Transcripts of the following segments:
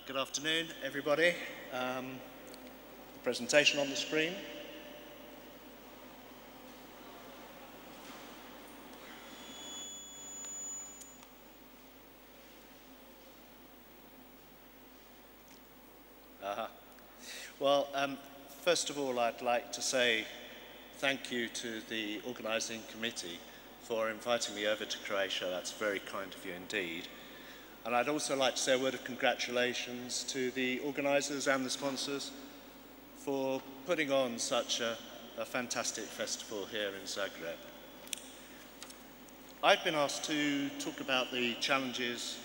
Good afternoon, everybody. The presentation on the screen. Well, first of all, I'd like to say thank you to the organising committee for inviting me over to Croatia. That's very kind of you indeed. And I'd also like to say a word of congratulations to the organisers and the sponsors for putting on such a fantastic festival here in Zagreb. I've been asked to talk about the challenges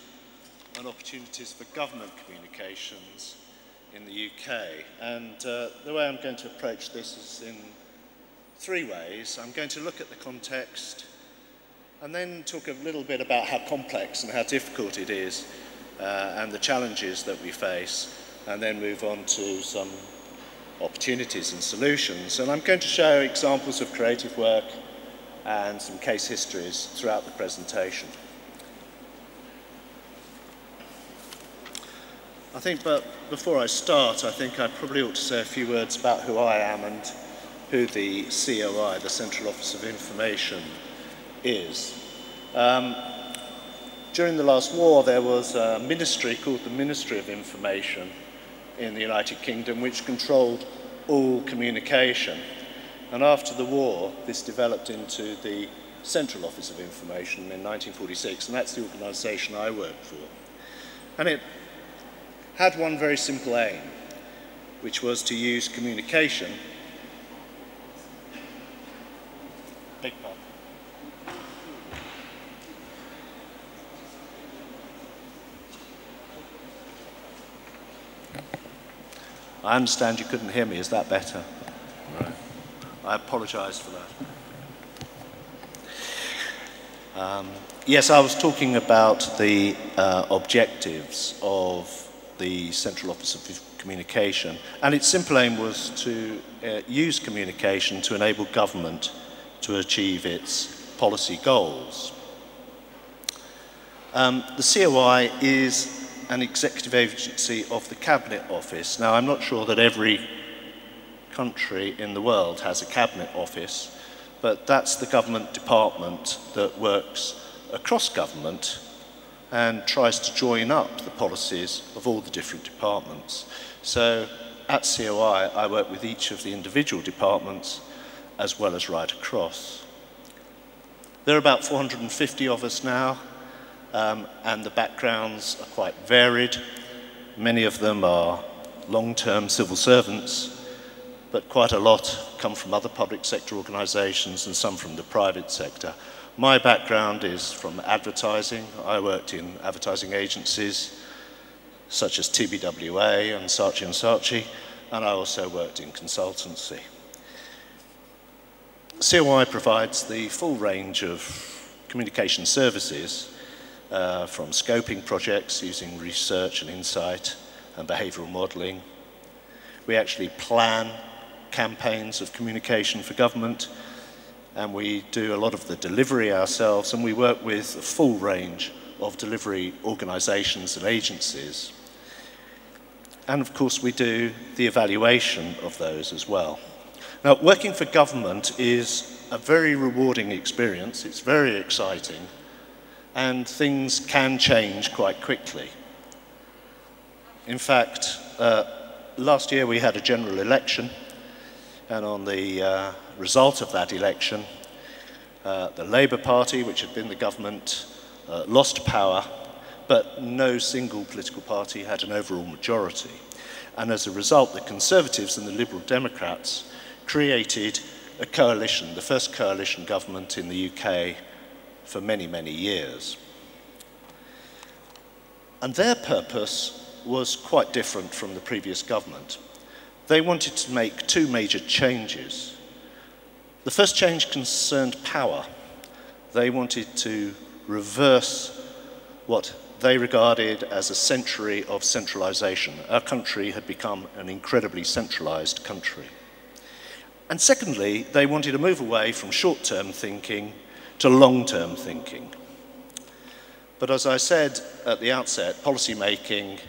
and opportunities for government communications in the UK. And the way I'm going to approach this is in three ways. I'm going to look at the context, and then talk a little bit about how complex and how difficult it is and the challenges that we face, and then move on to some opportunities and solutions. And I'm going to show examples of creative work and some case histories throughout the presentation. I think, but before I start, I think I probably ought to say a few words about who I am and who the COI, the Central Office of Information, is. During the last war, there was a ministry called the Ministry of Information in the United Kingdom, which controlled all communication. And after the war, this developed into the Central Office of Information in 1946, and that's the organisation I work for. And it had one very simple aim, which was to use communication. Big pardon. I understand you couldn't hear me. Is that better? Right. I apologise for that. Yes, I was talking about the objectives of the Central Office of Communication, and its simple aim was to use communication to enable government to achieve its policy goals. The COI is an executive agency of the Cabinet Office. Now, I'm not sure that every country in the world has a Cabinet Office, but that's the government department that works across government and tries to join up the policies of all the different departments. So at COI, I work with each of the individual departments as well as right across. There are about 450 of us now, and the backgrounds are quite varied. Many of them are long-term civil servants, but quite a lot come from other public sector organisations and some from the private sector. My background is from advertising. I worked in advertising agencies such as TBWA and Saatchi, and I also worked in consultancy. COI provides the full range of communication services from scoping projects using research and insight and behavioural modelling. We actually plan campaigns of communication for government, and we do a lot of the delivery ourselves, and we work with a full range of delivery organisations and agencies. And of course we do the evaluation of those as well. Now, working for government is a very rewarding experience. It's very exciting, and things can change quite quickly. In fact, last year we had a general election, and on the result of that election, the Labour Party, which had been the government, lost power, but no single political party had an overall majority. And as a result, the Conservatives and the Liberal Democrats created a coalition, the first coalition government in the UK for many, many years. And their purpose was quite different from the previous government. They wanted to make two major changes. The first change concerned power. They wanted to reverse what they regarded as a century of centralisation. Our country had become an incredibly centralised country. And secondly, they wanted to move away from short-term thinking to long-term thinking. But as I said at the outset, policy making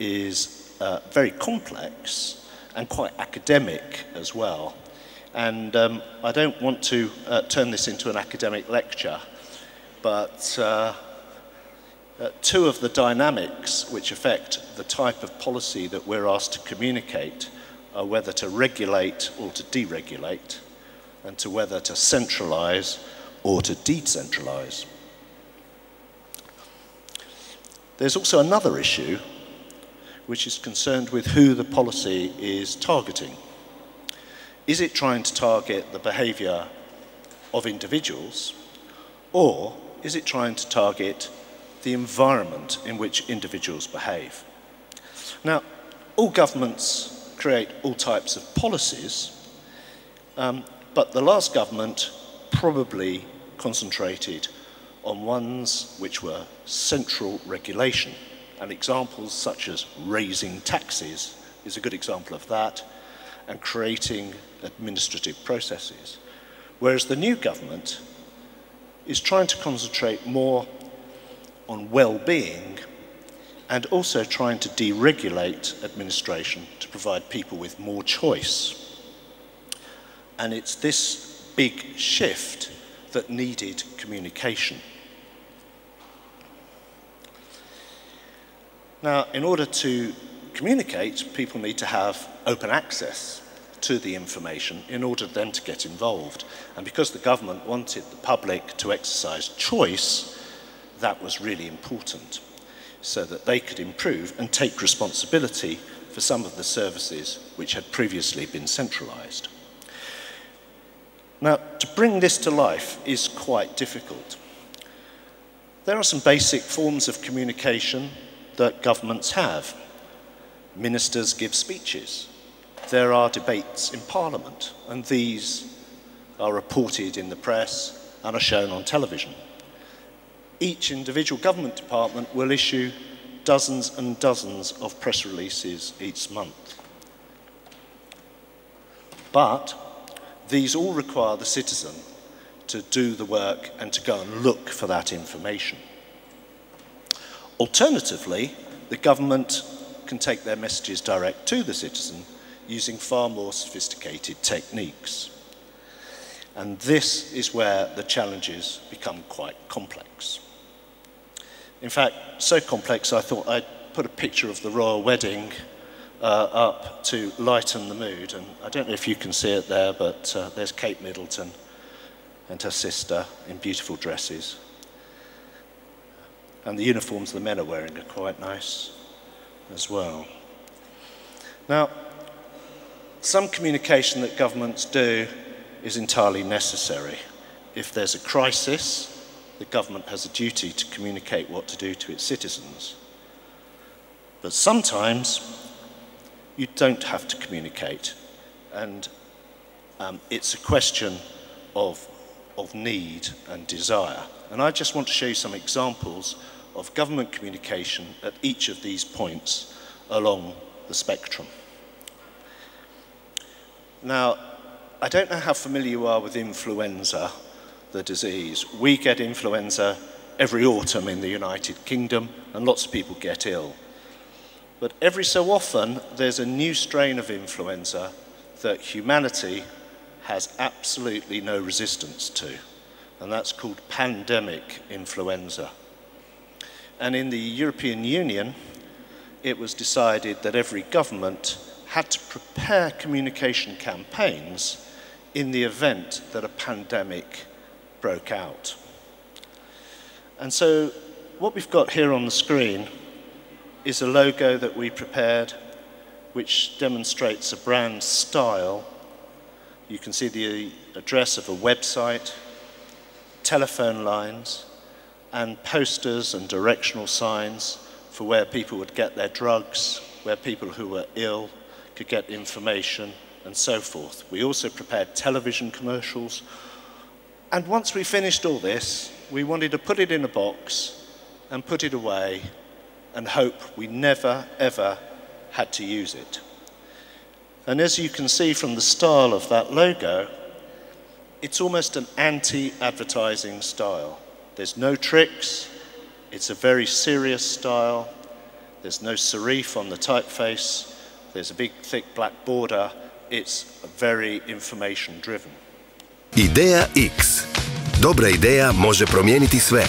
is very complex and quite academic as well. And I don't want to turn this into an academic lecture, but two of the dynamics which affect the type of policy that we're asked to communicate are whether to regulate or to deregulate, and to whether to centralize or to decentralize. There's also another issue which is concerned with who the policy is targeting. Is it trying to target the behavior of individuals, or is it trying to target the environment in which individuals behave? Now, all governments create all types of policies, but the last government probably concentrated on ones which were central regulation. And examples such as raising taxes is a good example of that, and creating administrative processes. Whereas the new government is trying to concentrate more on well-being and also trying to deregulate administration to provide people with more choice. And it's this big shift that needed communication. Now, in order to communicate, people need to have open access to the information in order for them to get involved. And because the government wanted the public to exercise choice, that was really important, so that they could improve and take responsibility for some of the services which had previously been centralized. Now, to bring this to life is quite difficult. There are some basic forms of communication that governments have. Ministers give speeches. There are debates in Parliament, and these are reported in the press and are shown on television. Each individual government department will issue dozens and dozens of press releases each month. But these all require the citizen to do the work and to go and look for that information. Alternatively, the government can take their messages direct to the citizen using far more sophisticated techniques. And this is where the challenges become quite complex. In fact, so complex I thought I'd put a picture of the royal wedding up to lighten the mood. And I don't know if you can see it there, but there's Kate Middleton and her sister in beautiful dresses. And the uniforms the men are wearing are quite nice as well. Now, some communication that governments do is entirely necessary. If there's a crisis, the government has a duty to communicate what to do to its citizens. But sometimes you don't have to communicate, and it's a question of need and desire. And I just want to show you some examples of government communication at each of these points along the spectrum. Now, I don't know how familiar you are with influenza, the disease. We get influenza every autumn in the United Kingdom, and lots of people get ill. But every so often, there's a new strain of influenza that humanity has absolutely no resistance to, and that's called pandemic influenza. And in the European Union, it was decided that every government had to prepare communication campaigns in the event that a pandemic broke out. And so what we've got here on the screen is a logo that we prepared which demonstrates a brand style. You can see the address of a website, telephone lines, and posters and directional signs for where people would get their drugs, where people who were ill could get information, and so forth. We also prepared television commercials. And once we finished all this, we wanted to put it in a box and put it away and hope we never, ever had to use it. And as you can see from the style of that logo, it's almost an anti-advertising style. There's no tricks. It's a very serious style. There's no serif on the typeface. There's a big, thick black border. It's very information driven. IdejaX. Dobra ideja može promijeniti sve.